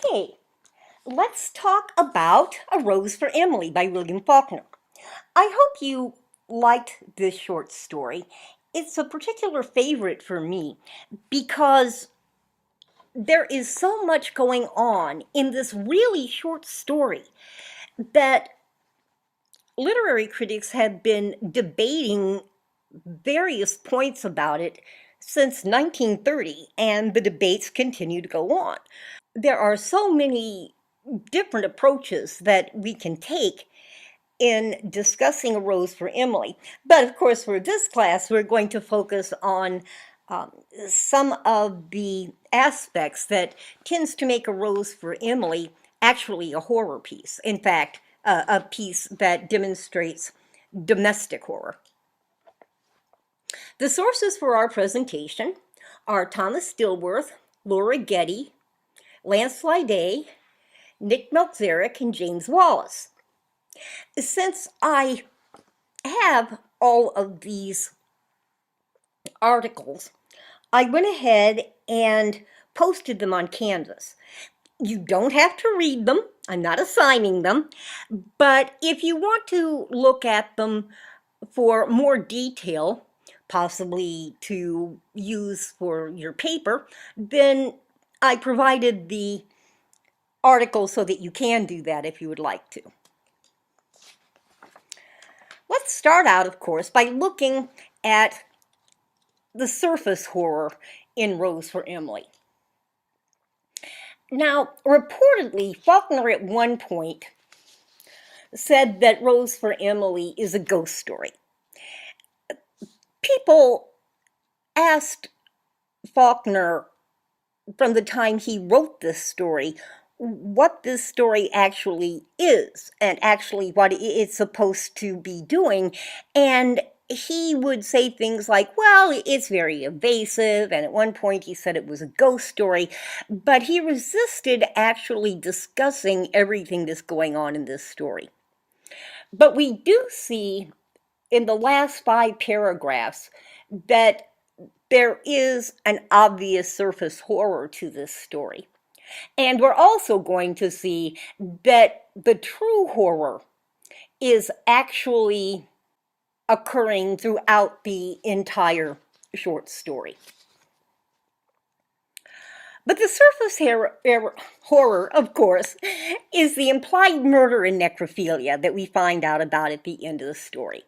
Okay, let's talk about A Rose for Emily by William Faulkner. I hope you liked this short story. It's a particular favorite for me because there is so much going on in this really short story that literary critics have been debating various points about it since 1930, and the debates continue to go on. There are so many different approaches that we can take in discussing A Rose for Emily. But of course, for this class, we're going to focus on um, some of the aspects that tends to make A Rose for Emily actually a horror piece. In fact, a piece that demonstrates domestic horror. The sources for our presentation are Thomas Dilworth, Laura Getty, Lance Lyday, Nick Meltzerek, and James Wallace. Since I have all of these articles, I went ahead and posted them on Canvas. You don't have to read them. I'm not assigning them. But if you want to look at them for more detail, possibly to use for your paper, then I provided the article so that you can do that if you would like to. Let's start out, of course, by looking at the surface horror in Rose for Emily. Now, reportedly, Faulkner at one point said that Rose for Emily is a ghost story. People asked Faulkner from the time he wrote this story what this story actually is and actually what it's supposed to be doing. And he would say things like, well, it's very evasive. And at one point he said it was a ghost story, but he resisted actually discussing everything that's going on in this story. But we do see in the last 5 paragraphs that there is an obvious surface horror to this story. And we're also going to see that the true horror is actually occurring throughout the entire short story. But the surface horror, of course, is the implied murder and necrophilia that we find out about at the end of the story.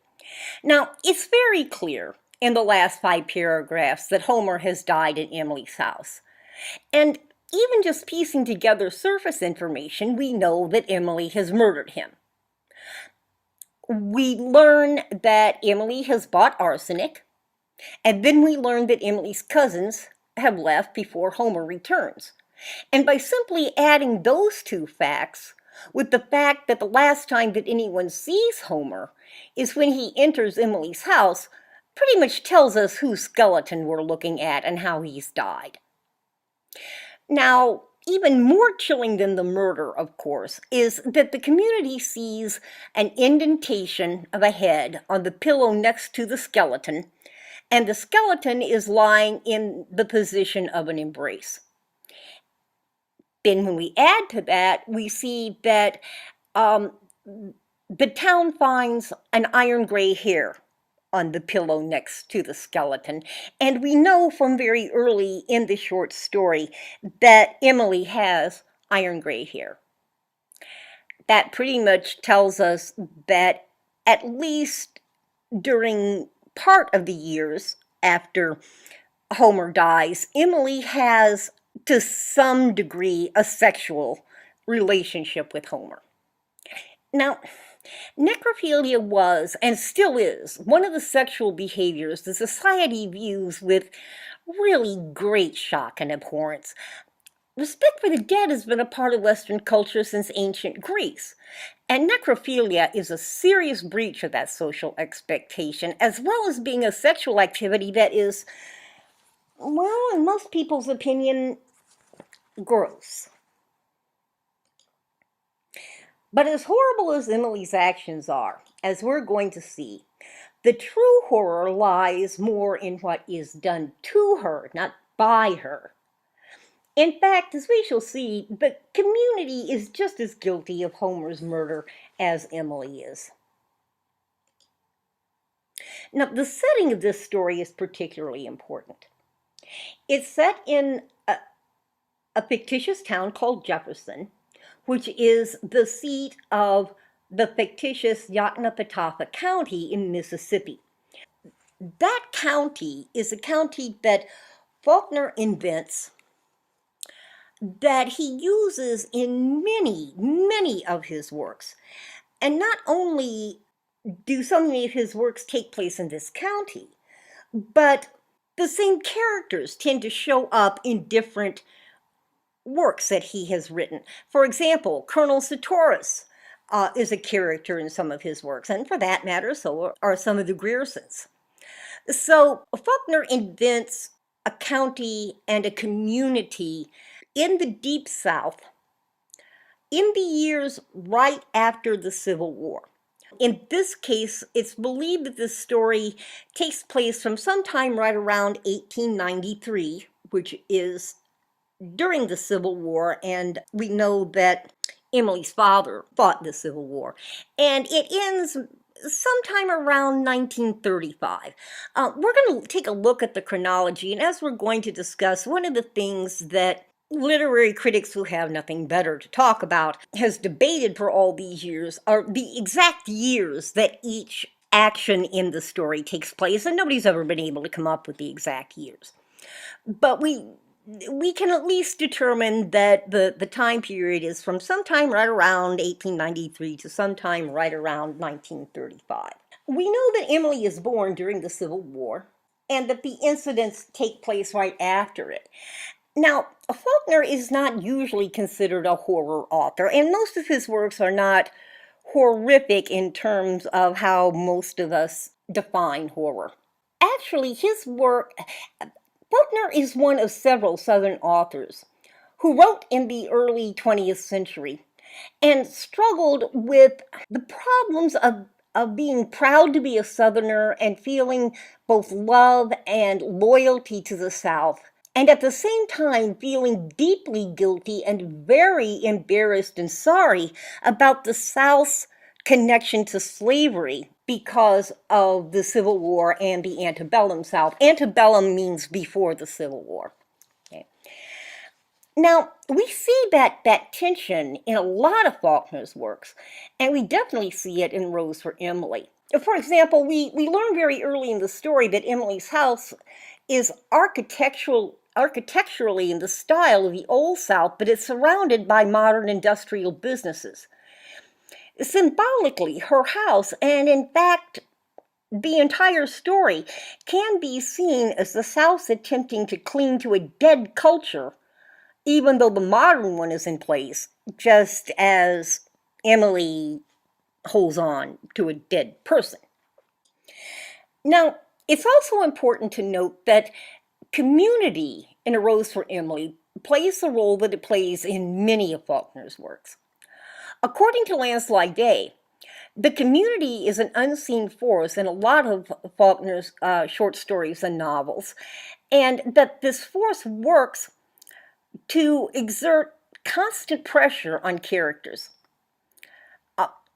Now, it's very clear in the last 5 paragraphs that Homer has died in Emily's house. And even just piecing together surface information, we know that Emily has murdered him. We learn that Emily has bought arsenic, and then we learn that Emily's cousins have left before Homer returns. And by simply adding those 2 facts with the fact that the last time that anyone sees Homer is when he enters Emily's house, pretty much tells us whose skeleton we're looking at and how he's died. Now, even more chilling than the murder, of course, is that the community sees an indentation of a head on the pillow next to the skeleton, and the skeleton is lying in the position of an embrace. Then when we add to that, we see that the town finds an iron gray hair on the pillow next to the skeleton. And we know from very early in the short story that Emily has iron gray hair. That pretty much tells us that at least during part of the years after Homer dies, Emily has to some degree a sexual relationship with Homer. Now, necrophilia was, and still is, one of the sexual behaviors the society views with really great shock and abhorrence. Respect for the dead has been a part of Western culture since ancient Greece, and necrophilia is a serious breach of that social expectation, as well as being a sexual activity that is, well, in most people's opinion, gross. But as horrible as Emily's actions are, as we're going to see, the true horror lies more in what is done to her, not by her. In fact, as we shall see, the community is just as guilty of Homer's murder as Emily is. Now, the setting of this story is particularly important. It's set in a fictitious town called Jefferson, which is the seat of the fictitious Yoknapatawpha County in Mississippi. That county is a county that Faulkner invents, that he uses in many of his works. And not only do so many of his works take place in this county, but the same characters tend to show up in different works that he has written. For example, Colonel Sartoris is a character in some of his works, and for that matter, so are some of the Griersons. So Faulkner invents a county and a community in the Deep South in the years right after the Civil War. In this case, it's believed that this story takes place from sometime right around 1893, which is during the Civil War, and we know that Emily's father fought the Civil War. And it ends sometime around 1935. We're going to take a look at the chronology, and as we're going to discuss, one of the things that literary critics who have nothing better to talk about has debated for all these years are the exact years that each action in the story takes place, and nobody's ever been able to come up with the exact years. But we can at least determine that the time period is from sometime right around 1893 to sometime right around 1935. We know that Emily is born during the Civil War and that the incidents take place right after it. Now, Faulkner is not usually considered a horror author, and most of his works are not horrific in terms of how most of us define horror. Actually, his work, Faulkner is one of several Southern authors who wrote in the early 20th century and struggled with the problems of being proud to be a Southerner and feeling both love and loyalty to the South, and at the same time feeling deeply guilty and very embarrassed and sorry about the South's connection to slavery because of the Civil War and the antebellum South. Antebellum means before the Civil War. Okay. Now, we see that tension in a lot of Faulkner's works, and we definitely see it in Rose for Emily. For example, we learn very early in the story that Emily's house is architecturally in the style of the Old South, but it's surrounded by modern industrial businesses. Symbolically, her house, and in fact, the entire story, can be seen as the South's attempting to cling to a dead culture, even though the modern one is in place, just as Emily holds on to a dead person. Now, it's also important to note that community in A Rose for Emily plays the role that it plays in many of Faulkner's works. According to Lancelot Gay, the community is an unseen force in a lot of Faulkner's short stories and novels, and that this force works to exert constant pressure on characters.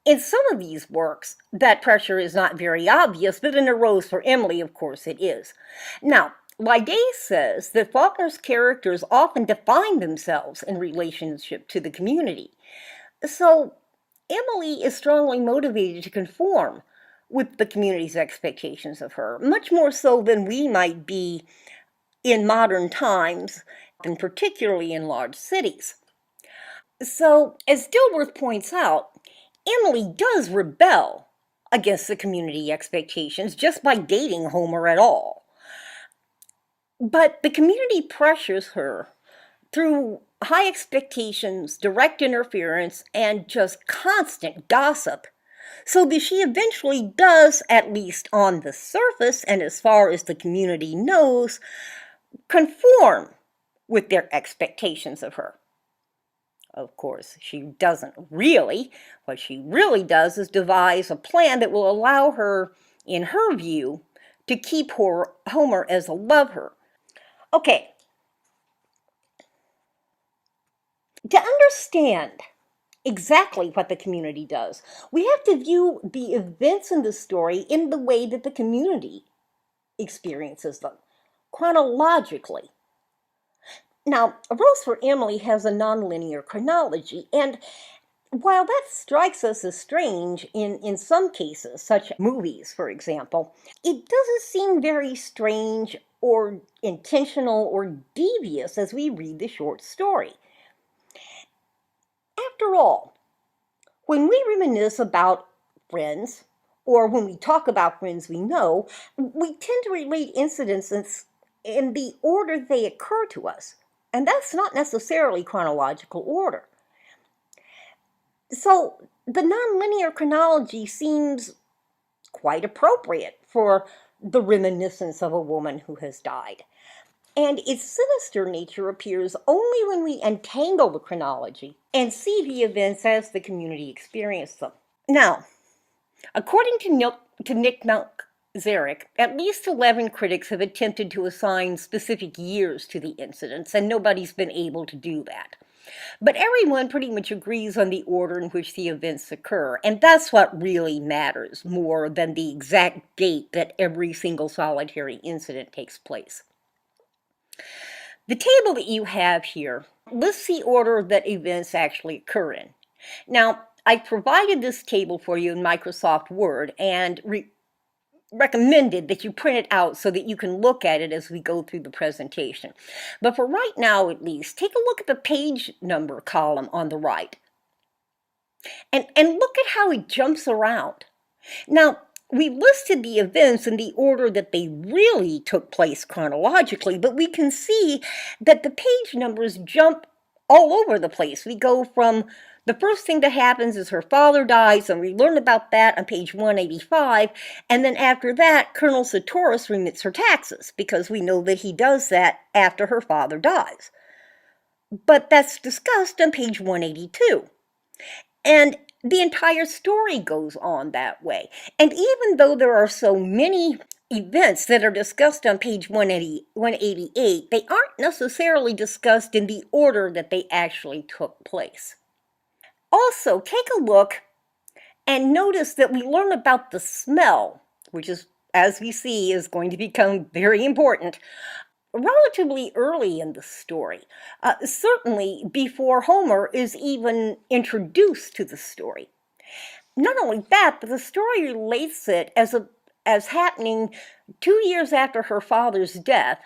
In some of these works, that pressure is not very obvious, but in A Rose for Emily, of course, it is. Now, Lydé says that Faulkner's characters often define themselves in relationship to the community. So Emily is strongly motivated to conform with the community's expectations of her, much more so than we might be in modern times, and particularly in large cities. So, as Dilworth points out, Emily does rebel against the community expectations just by dating Homer at all. But the community pressures her through high expectations, direct interference, and just constant gossip, so that she eventually does, at least on the surface and as far as the community knows, conform with their expectations of her. Of course, she doesn't really. What she really does is devise a plan that will allow her, in her view, to keep Homer as a lover. Okay, To understand exactly what the community does, we have to view the events in the story in the way that the community experiences them, chronologically. Now, A Rose for Emily has a nonlinear chronology, and while that strikes us as strange in some cases, such as movies, for example, it doesn't seem very strange or intentional or devious as we read the short story. After all, when we reminisce about friends, or when we talk about friends we know, we tend to relate incidents in the order they occur to us. And that's not necessarily chronological order. So the nonlinear chronology seems quite appropriate for the reminiscence of a woman who has died. And its sinister nature appears only when we entangle the chronology and see the events as the community experienced them. Now, according to Nick Zarek, at least 11 critics have attempted to assign specific years to the incidents, and nobody's been able to do that. But everyone pretty much agrees on the order in which the events occur, and that's what really matters more than the exact date that every single solitary incident takes place. The table that you have here lists the order that events actually occur in. Now, I provided this table for you in Microsoft Word and recommended that you print it out so that you can look at it as we go through the presentation. But for right now, at least, take a look at the page number column on the right. And look at how it jumps around. Now, we listed the events in the order that they really took place chronologically, but we can see that the page numbers jump all over the place. We go from the first thing that happens is her father dies, and we learn about that on page 185, and then after that, Colonel Sartoris remits her taxes, because we know that he does that after her father dies. But that's discussed on page 182. And the entire story goes on that way. And even though there are so many events that are discussed on page 188, they aren't necessarily discussed in the order that they actually took place. Also, take a look and notice that we learn about the smell, which is, as we see, is going to become very important, relatively early in the story, certainly before Homer is even introduced to the story. Not only that, but the story relates it as happening 2 years after her father's death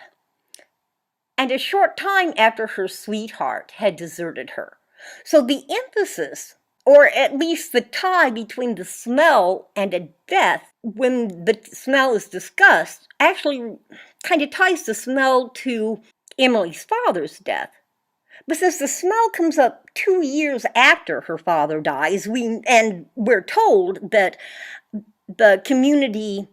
and a short time after her sweetheart had deserted her. So the emphasis, or at least the tie between the smell and a death, when the smell is discussed, actually kind of ties the smell to Emily's father's death. But since the smell comes up 2 years after her father dies, we're told that the community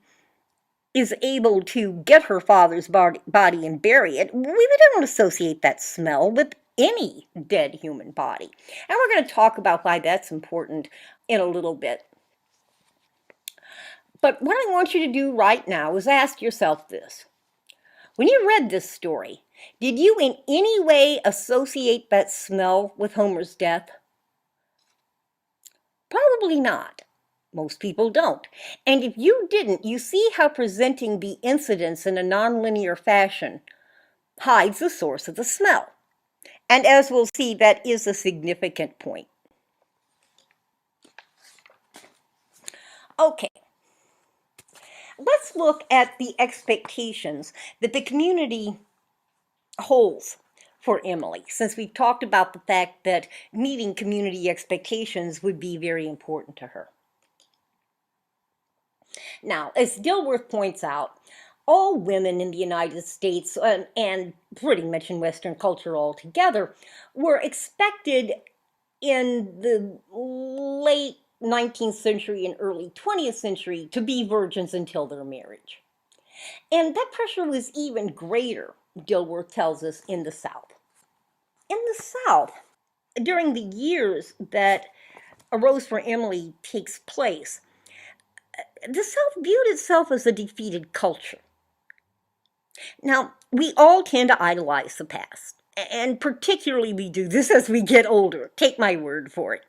is able to get her father's body and bury it, we don't associate that smell with any dead human body. And we're going to talk about why that's important in a little bit. But what I want you to do right now is ask yourself this. When you read this story, did you in any way associate that smell with Homer's death? Probably not. Most people don't. And if you didn't, you see how presenting the incidents in a nonlinear fashion hides the source of the smell. And as we'll see, that is a significant point. Okay, let's look at the expectations that the community holds for Emily, since we've talked about the fact that meeting community expectations would be very important to her. Now, as Dilworth points out, all women in the United States, and pretty much in Western culture altogether, were expected in the late 19th century and early 20th century to be virgins until their marriage. And that pressure was even greater, Dilworth tells us, in the South. In the South, during the years that A Rose for Emily takes place, the South viewed itself as a defeated culture. Now, we all tend to idolize the past, and particularly we do this as we get older, take my word for it.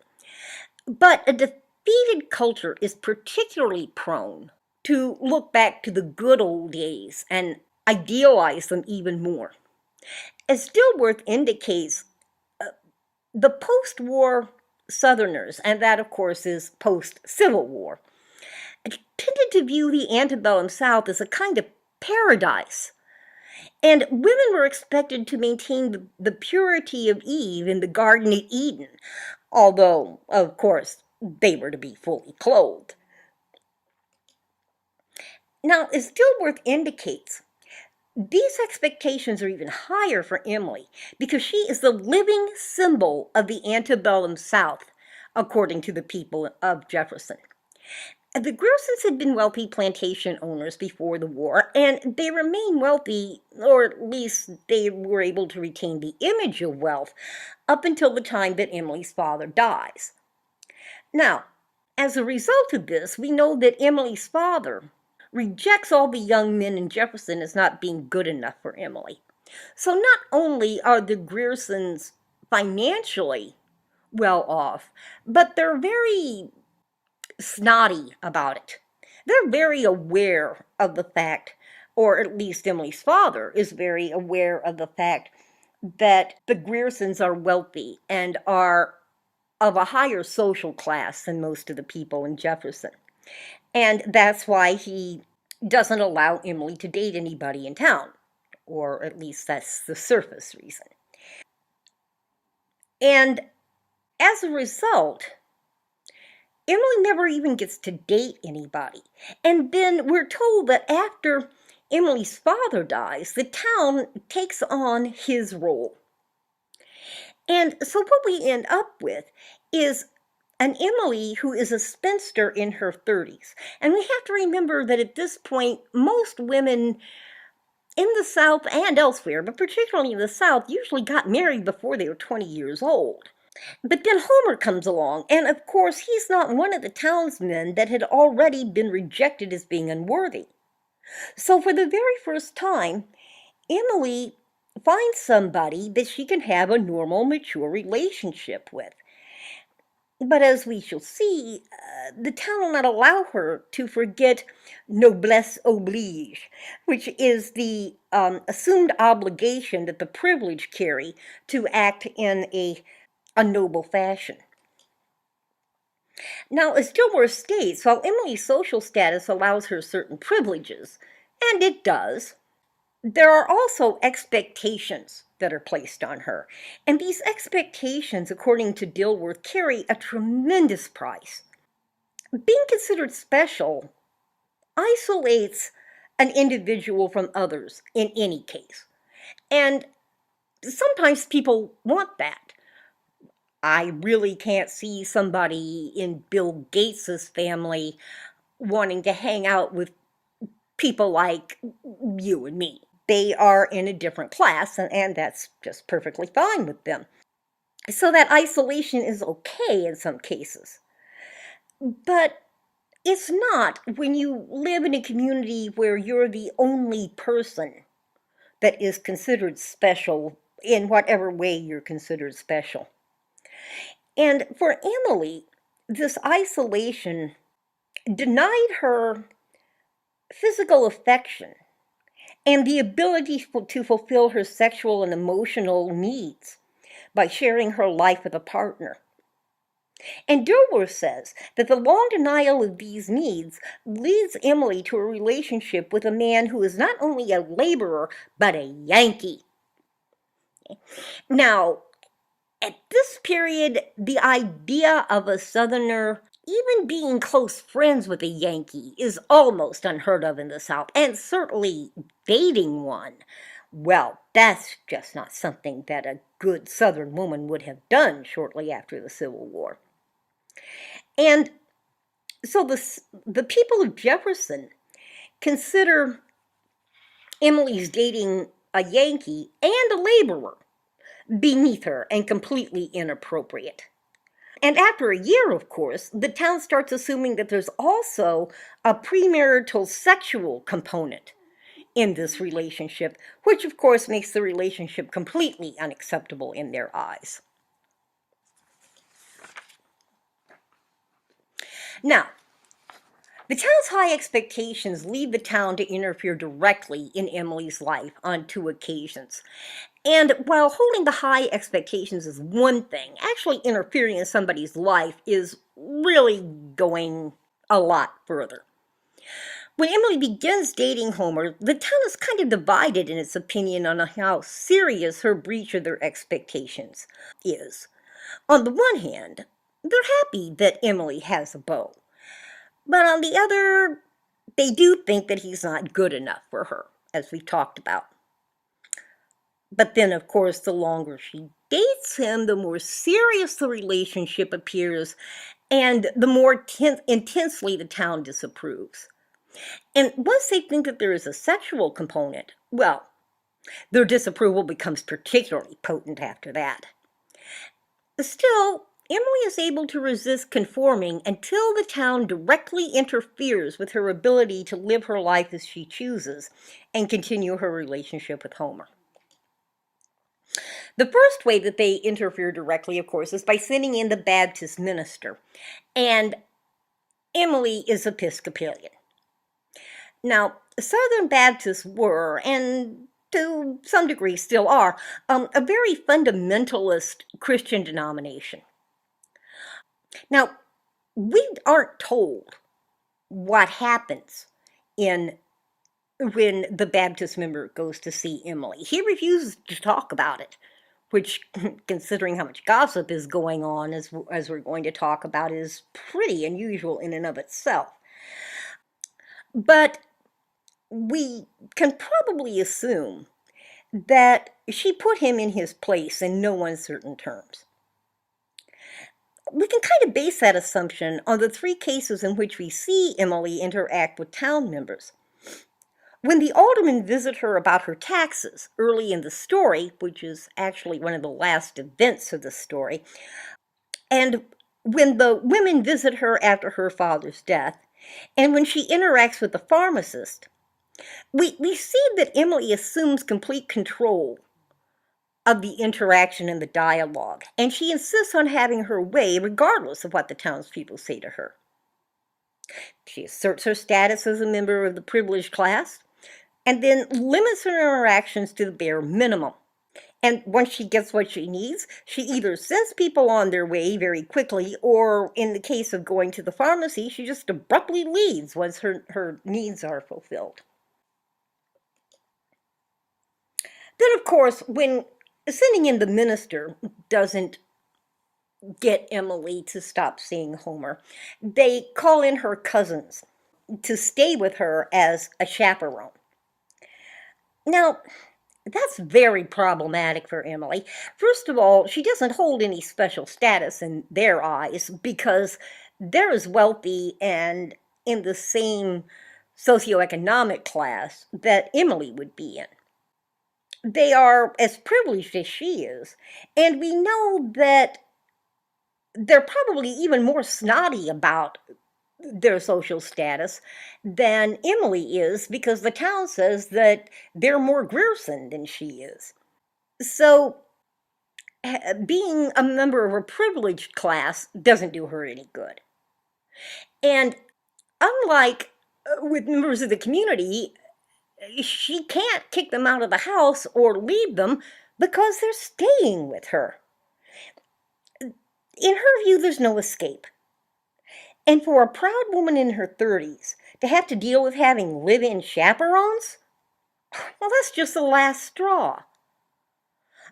But a defeated culture is particularly prone to look back to the good old days and idealize them even more. As Dilworth indicates, the post-war Southerners, and that of course is post-Civil War, tended to view the antebellum South as a kind of paradise. And women were expected to maintain the purity of Eve in the Garden of Eden, although, of course, they were to be fully clothed. Now, as Dilworth indicates, these expectations are even higher for Emily because she is the living symbol of the antebellum South, according to the people of Jefferson. The Griersons had been wealthy plantation owners before the war, and they remain wealthy, or at least they were able to retain the image of wealth up until the time that Emily's father dies. Now, as a result of this, we know that Emily's father rejects all the young men in Jefferson as not being good enough for Emily. So not only are the Griersons financially well off, but they're very snotty about it. They're very aware of the fact, or at least Emily's father is very aware of the fact, that the Griersons are wealthy and are of a higher social class than most of the people in Jefferson. And that's why he doesn't allow Emily to date anybody in town, or at least that's the surface reason. And as a result, Emily never even gets to date anybody. And then we're told that after Emily's father dies, the town takes on his role. And so what we end up with is an Emily who is a spinster in her 30s. And we have to remember that at this point, most women in the South and elsewhere, but particularly in the South, usually got married before they were 20 years old. But then Homer comes along, and of course, he's not one of the townsmen that had already been rejected as being unworthy. So for the very first time, Emily finds somebody that she can have a normal, mature relationship with. But as we shall see, the town will not allow her to forget noblesse oblige, which is the assumed obligation that the privileged carry to act in a noble fashion. Now, as Dilworth states, while Emily's social status allows her certain privileges, and it does, there are also expectations that are placed on her. And these expectations, according to Dilworth, carry a tremendous price. Being considered special isolates an individual from others in any case. And sometimes people want that. I really can't see somebody in Bill Gates's family wanting to hang out with people like you and me. They are in a different class, and that's just perfectly fine with them. So that isolation is okay in some cases. But it's not when you live in a community where you're the only person that is considered special in whatever way you're considered special. And for Emily, this isolation denied her physical affection and the ability to fulfill her sexual and emotional needs by sharing her life with a partner. And Dilworth says that the long denial of these needs leads Emily to a relationship with a man who is not only a laborer, but a Yankee. Now, at this period, the idea of a Southerner even being close friends with a Yankee is almost unheard of in the South, and certainly dating one, well, that's just not something that a good Southern woman would have done shortly after the Civil War. And so the people of Jefferson consider Emily's dating a Yankee and a laborer beneath her and completely inappropriate. And after a year, of course, the town starts assuming that there's also a premarital sexual component in this relationship, which of course makes the relationship completely unacceptable in their eyes. Now, the town's high expectations lead the town to interfere directly in Emily's life on 2 occasions. And while holding the high expectations is one thing, actually interfering in somebody's life is really going a lot further. When Emily begins dating Homer, the town is kind of divided in its opinion on how serious her breach of their expectations is. On the one hand, they're happy that Emily has a beau. But on the other, they do think that he's not good enough for her, as we talked about. But then, of course, the longer she dates him, the more serious the relationship appears, and the more intensely the town disapproves. And once they think that there is a sexual component, well, their disapproval becomes particularly potent after that. Still, Emily is able to resist conforming until the town directly interferes with her ability to live her life as she chooses and continue her relationship with Homer. The first way that they interfere directly, of course, is by sending in the Baptist minister. And Emily is Episcopalian. Now, Southern Baptists were, and to some degree still are, a very fundamentalist Christian denomination. Now, we aren't told what happens when the Baptist member goes to see Emily. He refuses to talk about it, which, considering how much gossip is going on, as we're going to talk about, is pretty unusual in and of itself. But we can probably assume that she put him in his place in no uncertain terms. We can kind of base that assumption on the 3 cases in which we see Emily interact with town members. When the aldermen visit her about her taxes early in the story, which is actually one of the last events of the story, and when the women visit her after her father's death, and when she interacts with the pharmacist, we see that Emily assumes complete control of the interaction and the dialogue, and she insists on having her way regardless of what the townspeople say to her. She asserts her status as a member of the privileged class, and then limits her interactions to the bare minimum. And once she gets what she needs, she either sends people on their way very quickly, or in the case of going to the pharmacy, she just abruptly leaves once her needs are fulfilled. Then, of course, when sending in the minister doesn't get Emily to stop seeing Homer, they call in her cousins to stay with her as a chaperone. Now, that's very problematic for Emily. First of all, she doesn't hold any special status in their eyes because they're as wealthy and in the same socioeconomic class that Emily would be in. They are as privileged as she is, and we know that they're probably even more snotty about their social status than Emily is, because the town says that they're more Grierson than she is. So being a member of a privileged class doesn't do her any good. And unlike with members of the community, she can't kick them out of the house or leave them because they're staying with her. In her view, there's no escape. And for a proud woman in her 30s to have to deal with having live-in chaperones, well, that's just the last straw.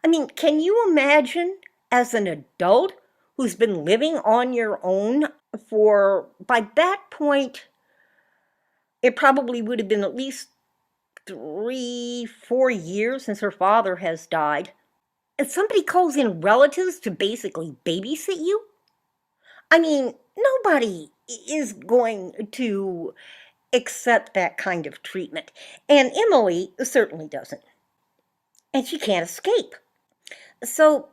I mean, can you imagine as an adult who's been living on your own for, by that point, it probably would have been at least 3-4 years since her father has died, and somebody calls in relatives to basically babysit you? I mean, nobody is going to accept that kind of treatment, and Emily certainly doesn't. And she can't escape. So,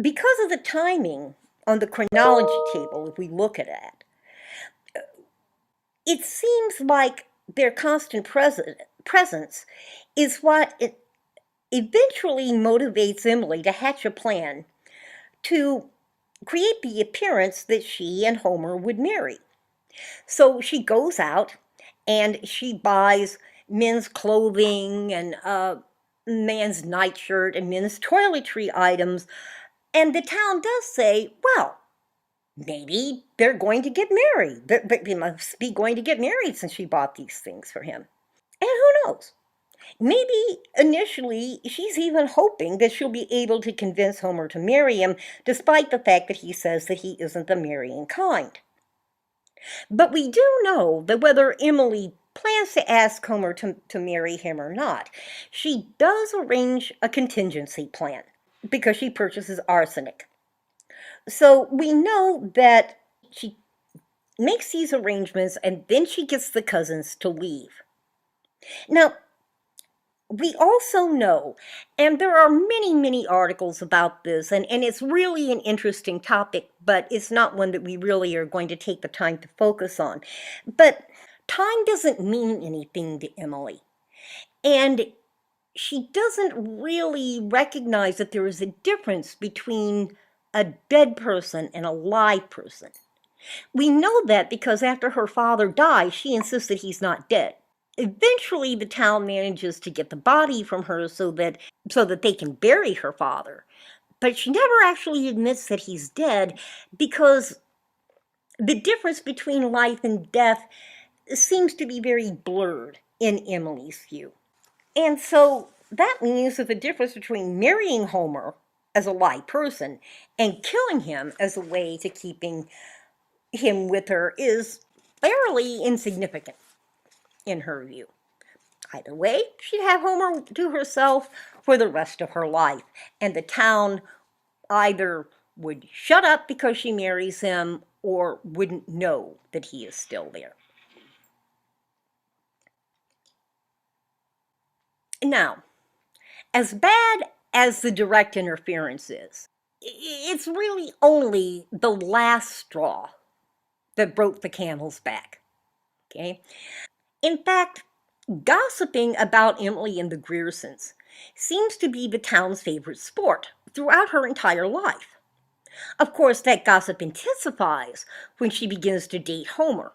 because of the timing on the chronology table, if we look at it, it seems like their constant presence is what it eventually motivates Emily to hatch a plan to create the appearance that she and Homer would marry. So she goes out and she buys men's clothing and men's nightshirt and men's toiletry items. And the town does say, well, maybe they're going to get married. They must be going to get married since she bought these things for him. And who knows? Maybe initially she's even hoping that she'll be able to convince Homer to marry him, despite the fact that he says that he isn't the marrying kind. But we do know that whether Emily plans to ask Homer to marry him or not, she does arrange a contingency plan because she purchases arsenic. So we know that she makes these arrangements and then she gets the cousins to leave. Now, we also know, and there are many, many articles about this, and it's really an interesting topic, but it's not one that we really are going to take the time to focus on. But time doesn't mean anything to Emily. And she doesn't really recognize that there is a difference between a dead person and a live person. We know that because after her father dies, she insists that he's not dead. Eventually, the town manages to get the body from her so that they can bury her father. But she never actually admits that he's dead because the difference between life and death seems to be very blurred in Emily's view. And so that means that the difference between marrying Homer as a live person and killing him as a way to keeping him with her is fairly insignificant in her view. Either way, she'd have Homer to herself for the rest of her life, and the town either would shut up because she marries him or wouldn't know that he is still there. Now, as bad as the direct interference is, it's really only the last straw that broke the camel's back. Okay? In fact, gossiping about Emily and the Griersons seems to be the town's favorite sport throughout her entire life. Of course, that gossip intensifies when she begins to date Homer.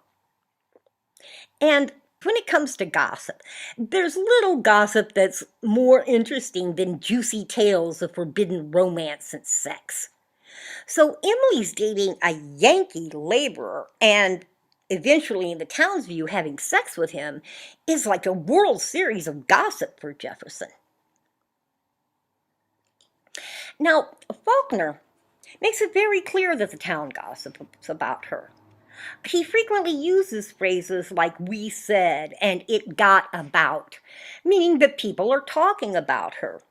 And when it comes to gossip, there's little gossip that's more interesting than juicy tales of forbidden romance and sex. So Emily's dating a Yankee laborer and eventually, in the town's view, having sex with him is like a World Series of gossip for Jefferson. Now, Faulkner makes it very clear that the town gossips about her. He frequently uses phrases like "we said" and "it got about," meaning that people are talking about her.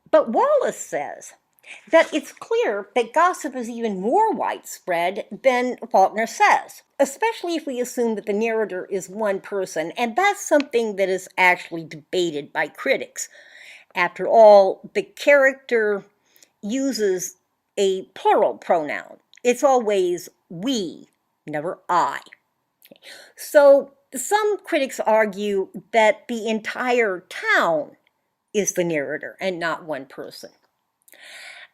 But Wallace says that it's clear that gossip is even more widespread than Faulkner says, especially if we assume that the narrator is one person, and that's something that is actually debated by critics. After all, the character uses a plural pronoun. It's always we, never I. So some critics argue that the entire town is the narrator and not one person.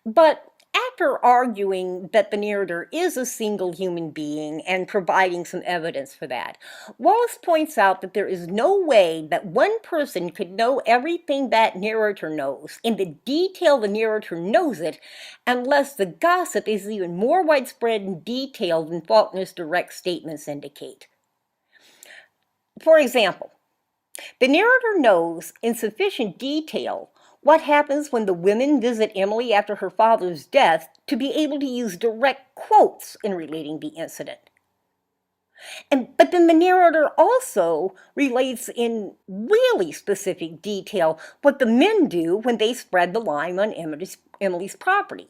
But after arguing that the narrator is a single human being and providing some evidence for that, Wallace points out that there is no way that one person could know everything that narrator knows in the detail the narrator knows it unless the gossip is even more widespread and detailed than Faulkner's direct statements indicate. For example, the narrator knows in sufficient detail what happens when the women visit Emily after her father's death to be able to use direct quotes in relating the incident. But then the narrator also relates in really specific detail what the men do when they spread the lime on Emily's property.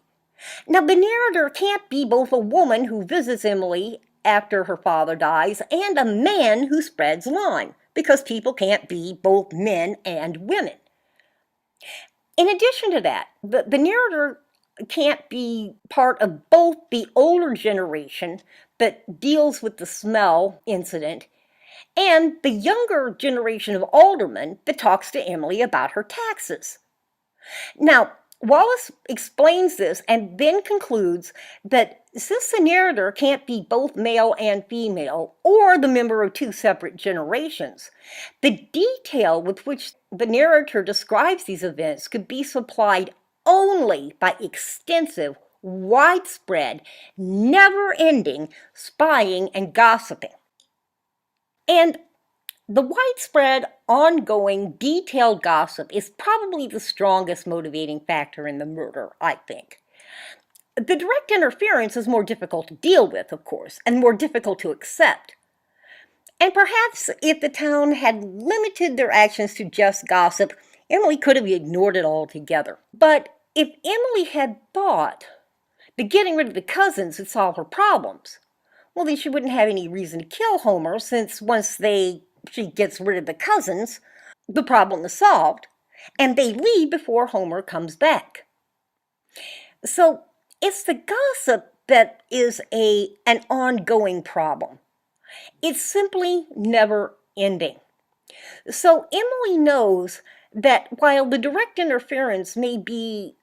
Now, the narrator can't be both a woman who visits Emily after her father dies and a man who spreads lime, because people can't be both men and women. In addition to that, the narrator can't be part of both the older generation that deals with the smell incident and the younger generation of aldermen that talks to Emily about her taxes. Now, Wallace explains this and then concludes that since the narrator can't be both male and female, or the member of two separate generations, the detail with which the narrator describes these events could be supplied only by extensive, widespread, never-ending spying and gossiping. And the widespread, ongoing, detailed gossip is probably the strongest motivating factor in the murder, I think. The direct interference is more difficult to deal with, of course, and more difficult to accept. And perhaps if the town had limited their actions to just gossip, Emily could have ignored it altogether. But if Emily had thought that getting rid of the cousins would solve her problems, well, then she wouldn't have any reason to kill Homer, since once she gets rid of the cousins, the problem is solved, and they leave before Homer comes back. So it's the gossip that is an ongoing problem. It's simply never ending. So Emily knows that while the direct interference may be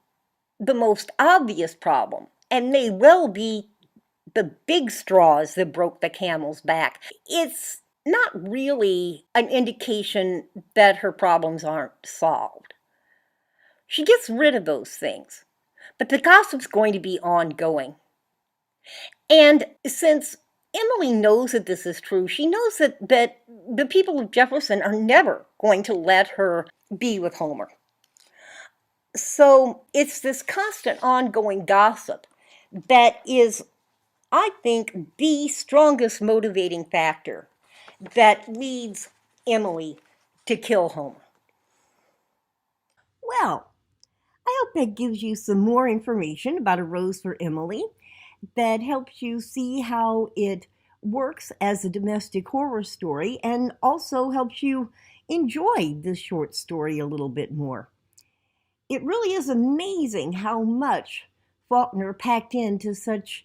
the most obvious problem, and may well be the big straws that broke the camel's back, it's not really an indication that her problems aren't solved. She gets rid of those things, but the gossip's going to be ongoing. And since Emily knows that this is true, she knows that the people of Jefferson are never going to let her be with Homer. So it's this constant ongoing gossip that is, I think, the strongest motivating factor that leads Emily to kill Homer. Well, I hope that gives you some more information about A Rose for Emily, that helps you see how it works as a domestic horror story, and also helps you enjoy this short story a little bit more. It really is amazing how much Faulkner packed into such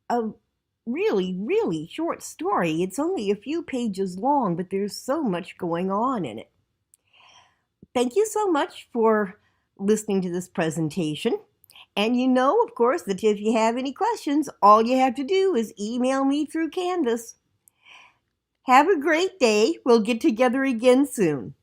a really, really short story. It's only a few pages long, but there's so much going on in it. Thank you so much for listening to this presentation. And you know, of course, that if you have any questions, all you have to do is email me through Canvas. Have a great day. We'll get together again soon.